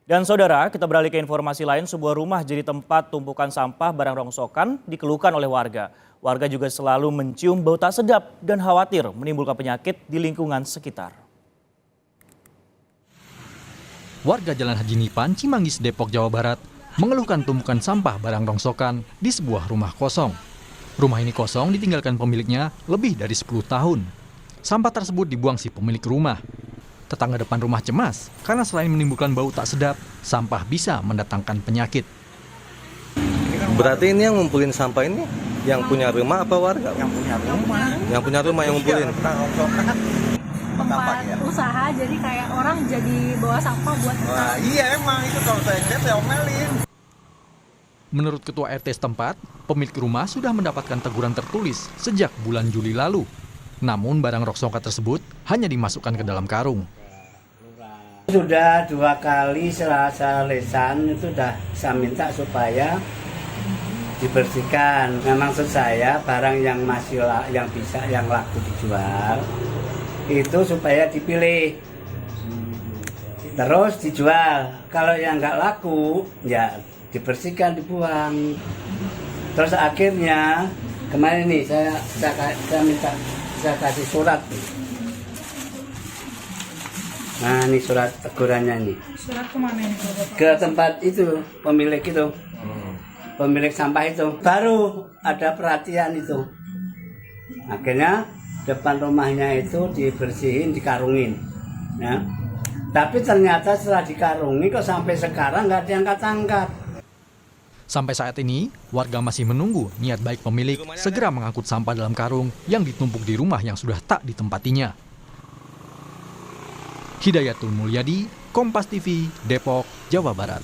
Dan saudara, kita beralih ke informasi lain, sebuah rumah jadi tempat tumpukan sampah barang rongsokan dikeluhkan oleh warga. Warga juga selalu mencium bau tak sedap dan khawatir menimbulkan penyakit di lingkungan sekitar. Warga Jalan Haji Nipan, Cimanggis, Depok, Jawa Barat mengeluhkan tumpukan sampah barang rongsokan di sebuah rumah kosong. Rumah ini kosong ditinggalkan pemiliknya lebih dari 10 tahun. Sampah tersebut dibuang si pemilik rumah. Tetangga depan rumah cemas karena selain menimbulkan bau tak sedap, sampah bisa mendatangkan penyakit. Berarti ini yang ngumpulin sampah ini yang punya rumah apa warga? Yang punya rumah. Yang punya rumah yang ngumpulin. Tempat usaha, jadi kayak orang jadi bawa sampah buat. Wah, iya emang itu kalau saya omelin. Menurut Ketua RT setempat, pemilik rumah sudah mendapatkan teguran tertulis sejak bulan Juli lalu. Namun barang rongsokan tersebut hanya dimasukkan ke dalam karung. Sudah 2 kali Selasa lisan itu sudah saya minta supaya dibersihkan. Memang maksud saya barang yang masih yang laku dijual itu supaya dipilih terus dijual. Kalau yang nggak laku ya dibersihkan, dibuang. Terus akhirnya kemarin nih saya minta, saya kasih surat. Nah, ini surat tegurannya nih. Surat kemana ini? Ke tempat itu, pemilik itu. Pemilik sampah itu. Baru ada perhatian itu. Akhirnya depan rumahnya itu dibersihin, dikarungin. Ya. Tapi ternyata setelah dikarungi kok sampai sekarang nggak diangkat-angkat. Sampai saat ini, warga masih menunggu niat baik pemilik segera mengangkut sampah dalam karung yang ditumpuk di rumah yang sudah tak ditempatinya. Hidayatul Mulyadi, Kompas TV, Depok, Jawa Barat.